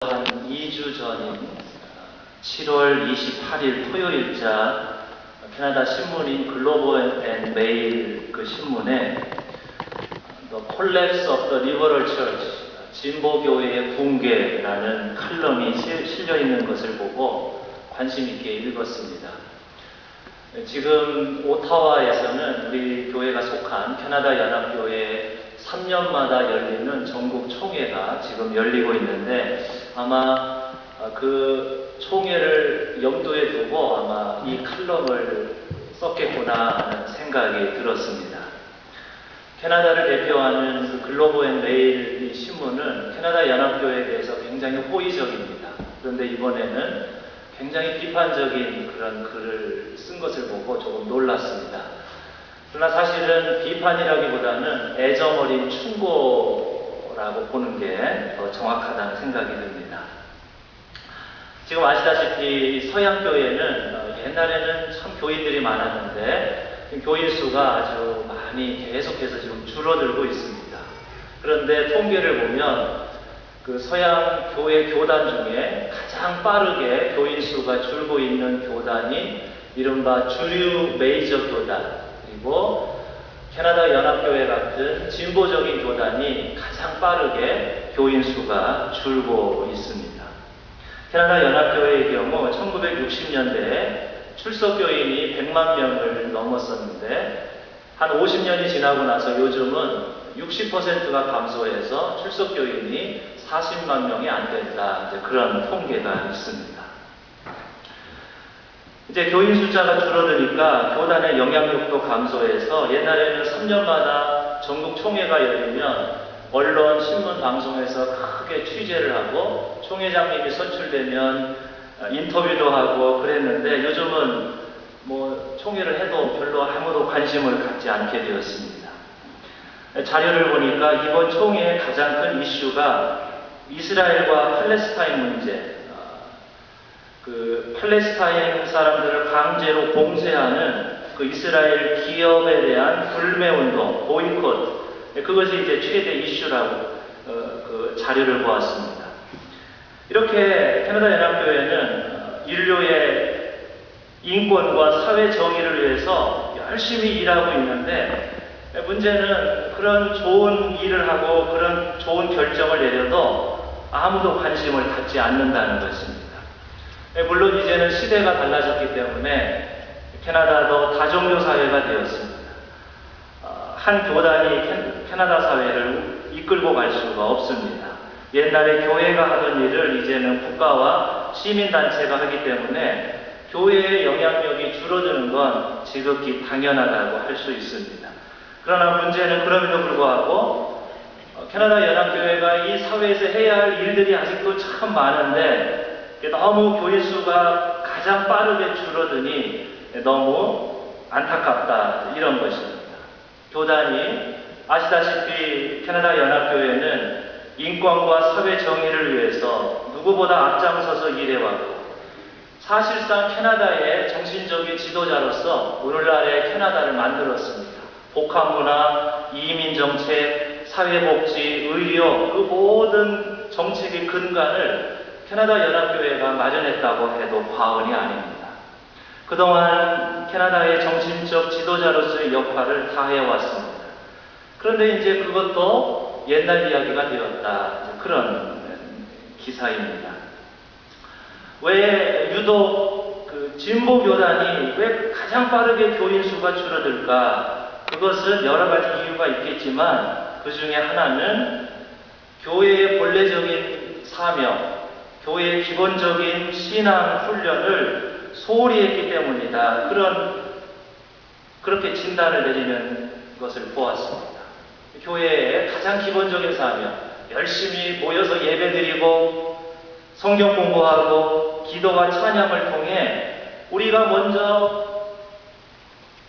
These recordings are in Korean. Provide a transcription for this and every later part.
한 2주 전인 7월 28일 토요일자 캐나다 신문인 글로벌 앤 메일 그 신문에 The Collapse of the Liberal Church, 진보교회의 붕괴라는 칼럼이 실려 있는 것을 보고 관심 있게 읽었습니다. 지금 오타와에서는 우리 교회가 속한 캐나다 연합교회 3년마다 열리는 전국 총회가 지금 열리고 있는데 아마 그 총회를 염두에 두고 아마 이 칼럼을 썼겠구나 하는 생각이 들었습니다. 캐나다를 대표하는 그 글로벌 앤 메일 신문은 캐나다 연합교회에 대해서 굉장히 호의적입니다. 그런데 이번에는 굉장히 비판적인 그런 글을 쓴 것을 보고 조금 놀랐습니다. 그러나 사실은 비판이라기보다는 애정어린 충고라고 보는 게 더 정확하다는 생각이 듭니다. 지금 아시다시피 서양교회는 옛날에는 참 교인들이 많았는데 교인 수가 아주 많이 계속해서 지금 줄어들고 있습니다. 그런데 통계를 보면 그 서양 교회 교단 중에 가장 빠르게 교인 수가 줄고 있는 교단이 이른바 주류 메이저 교단, 그리고 캐나다 연합교회 같은 진보적인 교단이 가장 빠르게 교인 수가 줄고 있습니다. 캐나다 연합교회의 경우 1960년대에 출석교인이 100만 명을 넘었었는데 한 50년이 지나고 나서 요즘은 60%가 감소해서 출석교인이 40만 명이 안 된다. 그런 통계가 있습니다. 이제 교인 숫자가 줄어드니까 교단의 영향력도 감소해서 옛날에는 3년마다 전국 총회가 열리면 언론, 신문, 방송에서 크게 취재를 하고 총회장님이 선출되면 인터뷰도 하고 그랬는데 요즘은 뭐 총회를 해도 별로 아무도 관심을 갖지 않게 되었습니다. 자료를 보니까 이번 총회의 가장 큰 이슈가 이스라엘과 팔레스타인 문제, 그 팔레스타인 사람들을 강제로 봉쇄하는 그 이스라엘 기업에 대한 불매운동, 보이콧, 그것이 이제 최대 이슈라고 그 자료를 보았습니다. 이렇게 캐나다 연합교회는 인류의 인권과 사회 정의를 위해서 열심히 일하고 있는데 문제는 그런 좋은 일을 하고 그런 좋은 결정을 내려도 아무도 관심을 갖지 않는다는 것입니다. 물론 이제는 시대가 달라졌기 때문에 캐나다도 다종교 사회가 되었습니다. 한 교단이 캐나다 사회를 이끌고 갈 수가 없습니다. 옛날에 교회가 하던 일을 이제는 국가와 시민단체가 하기 때문에 교회의 영향력이 줄어드는 건 지극히 당연하다고 할 수 있습니다. 그러나 문제는 그럼에도 불구하고 캐나다 연합교회가 이 사회에서 해야 할 일들이 아직도 참 많은데 너무 교인 수가 가장 빠르게 줄어드니 너무 안타깝다, 이런 것입니다. 교단이 아시다시피 캐나다 연합교회는 인권과 사회 정의를 위해서 누구보다 앞장서서 일해왔고 사실상 캐나다의 정신적인 지도자로서 오늘날의 캐나다를 만들었습니다. 복합문화, 이민정책, 사회복지, 의료, 그 모든 정책의 근간을 캐나다 연합교회가 마련했다고 해도 과언이 아닙니다. 그동안 캐나다의 정신적 지도자로서의 역할을 다해왔습니다. 그런데 이제 그것도 옛날 이야기가 되었다, 그런 기사입니다. 왜 유독 그 진보교단이 왜 가장 빠르게 교인 수가 줄어들까? 그것은 여러 가지 이유가 있겠지만 그 중에 하나는 교회의 본래적인 사명, 교회의 기본적인 신앙 훈련을 소홀히 했기 때문이다. 그렇게 진단을 내리는 것을 보았습니다. 교회의 가장 기본적인 사명, 열심히 모여서 예배드리고 성경 공부하고 기도와 찬양을 통해 우리가 먼저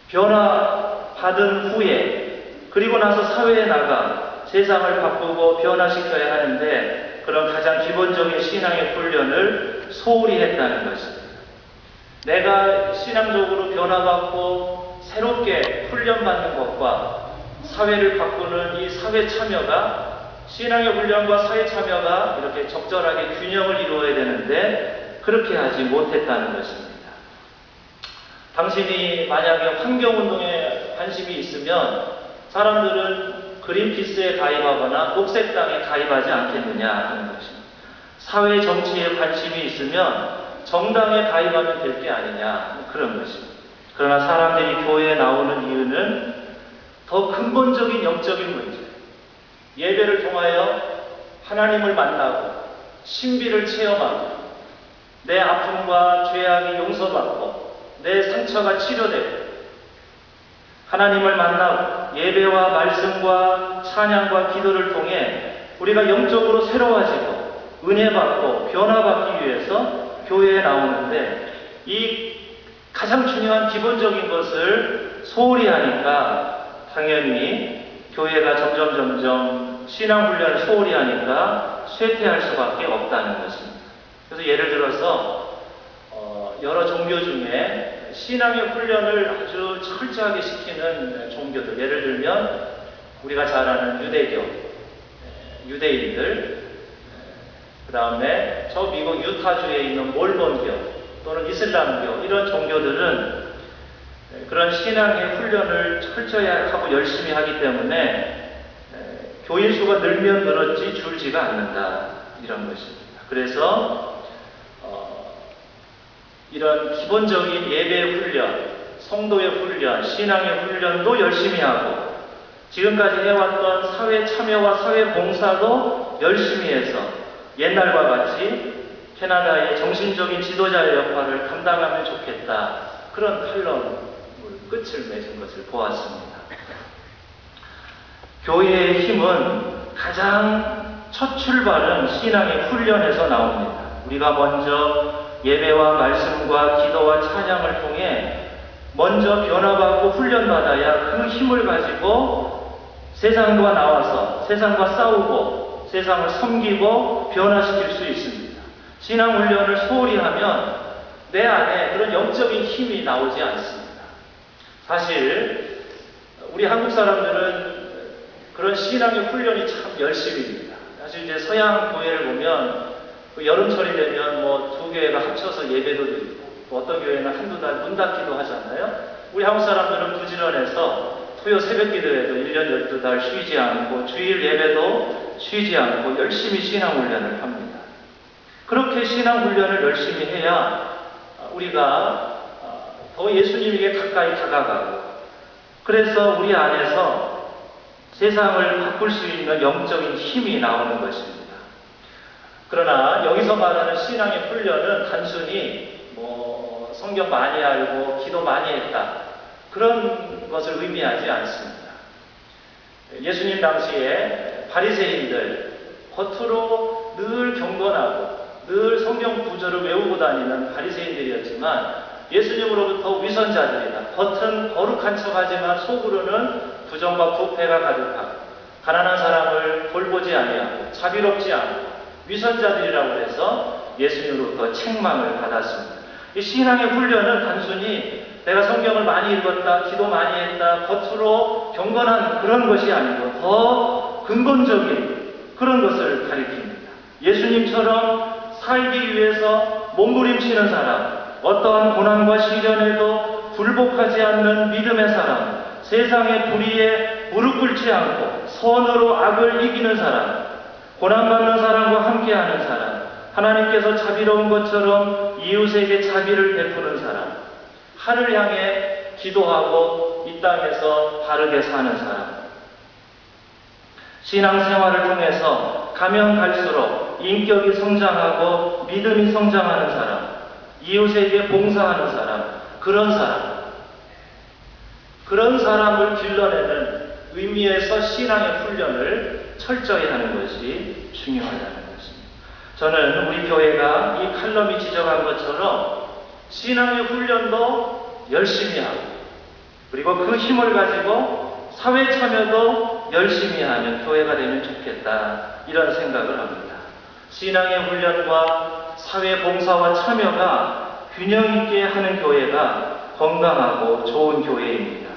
변화받은 후에 그리고 나서 사회에 나가 세상을 바꾸고 변화시켜야 하는데 그런 가장 기본적인 신앙의 훈련을 소홀히 했다는 것입니다. 내가 신앙적으로 변화받고 새롭게 훈련받는 것과 사회를 바꾸는 이 사회 참여가 신앙의 훈련과 사회 참여가 이렇게 적절하게 균형을 이루어야 되는데 그렇게 하지 못했다는 것입니다. 당신이 만약에 환경운동에 관심이 있으면 사람들은 그린피스에 가입하거나 녹색당에 가입하지 않겠느냐 하는 것입니다. 사회 정치에 관심이 있으면 정당에 가입하면 될 게 아니냐 그런 것입니다. 그러나 사람들이 교회에 나오는 이유는 더 근본적인 영적인 문제, 예배를 통하여 하나님을 만나고 신비를 체험하고 내 아픔과 죄악이 용서받고 내 상처가 치료되고 하나님을 만나고 예배와 말씀과 찬양과 기도를 통해 우리가 영적으로 새로워지고 은혜받고 변화받기 위해서 교회에 나오는데 이 가장 중요한 기본적인 것을 소홀히 하니까 당연히 교회가 점점 신앙훈련을 소홀히 하니까 쇠퇴할 수밖에 없다는 것입니다. 그래서 예를 들어서 여러 종교 중에 신앙의 훈련을 아주 철저하게 시키는 종교들, 예를 들면 우리가 잘 아는 유대교, 유대인들, 그 다음에 저 미국 유타주에 있는 몰몬교 또는 이슬람교 이런 종교들은 그런 신앙의 훈련을 철저히 하고 열심히 하기 때문에 교인 수가 늘면 늘었지 줄지가 않는다 이런 것입니다. 그래서 이런 기본적인 예배의 훈련, 성도의 훈련, 신앙의 훈련도 열심히 하고 지금까지 해왔던 사회 참여와 사회 봉사도 열심히 해서 옛날과 같이 캐나다의 정신적인 지도자의 역할을 감당하면 좋겠다. 그런 칼럼을 끝을 맺은 것을 보았습니다. 교회의 힘은 가장 첫 출발은 신앙의 훈련에서 나옵니다. 우리가 먼저 예배와 말씀과 기도와 찬양을 통해 먼저 변화받고 훈련받아야 그 힘을 가지고 세상과 나와서 세상과 싸우고 세상을 섬기고 변화시킬 수 있습니다. 신앙 훈련을 소홀히 하면 내 안에 그런 영적인 힘이 나오지 않습니다. 사실 우리 한국 사람들은 그런 신앙의 훈련이 참 열심입니다. 사실 이제 서양 교회를 보면 그 여름철이 되면 뭐 두 교회가 합쳐서 예배도 드리고 또 어떤 교회는 한두 달 문 닫기도 하잖아요. 우리 한국 사람들은 부지런해서 토요 새벽 기도회도 1년 12달 쉬지 않고 주일 예배도 쉬지 않고 열심히 신앙 훈련을 합니다. 그렇게 신앙 훈련을 열심히 해야 우리가 더 예수님에게 가까이 다가가고 그래서 우리 안에서 세상을 바꿀 수 있는 영적인 힘이 나오는 것입니다. 그러나 여기서 말하는 신앙의 훈련은 단순히 뭐 성경 많이 알고 기도 많이 했다 그런 것을 의미하지 않습니다. 예수님 당시에 바리새인들 겉으로 늘 경건하고 늘 성경 구절을 외우고 다니는 바리새인들이었지만 예수님으로부터 위선자들이다. 겉은 거룩한 척하지만 속으로는 부정과 부패가 가득하고 가난한 사람을 돌보지 아니하고 자비롭지 않고 위선자들이라고 해서 예수님으로부터 책망을 받았습니다. 이 신앙의 훈련은 단순히 내가 성경을 많이 읽었다, 기도 많이 했다, 겉으로 경건한 그런 것이 아니고 더 근본적인 그런 것을 가리킵니다. 예수님처럼 살기 위해서 몸부림치는 사람, 어떠한 고난과 시련에도 굴복하지 않는 믿음의 사람, 세상의 불의에 무릎 꿇지 않고 선으로 악을 이기는 사람, 고난받는 사람과 함께하는 사람, 하나님께서 자비로운 것처럼 이웃에게 자비를 베푸는 사람, 하늘 향해 기도하고 이 땅에서 바르게 사는 사람, 신앙생활을 통해서 가면 갈수록 인격이 성장하고 믿음이 성장하는 사람, 이웃에게 봉사하는 사람, 그런 사람을 길러내는 의미에서 신앙의 훈련을 철저히 하는 것이 중요하다는 것입니다. 저는 우리 교회가 이 칼럼이 지적한 것처럼 신앙의 훈련도 열심히 하고 그리고 그 힘을 가지고 사회 참여도 열심히 하는 교회가 되면 좋겠다 이런 생각을 합니다. 신앙의 훈련과 사회 봉사와 참여가 균형 있게 하는 교회가 건강하고 좋은 교회입니다.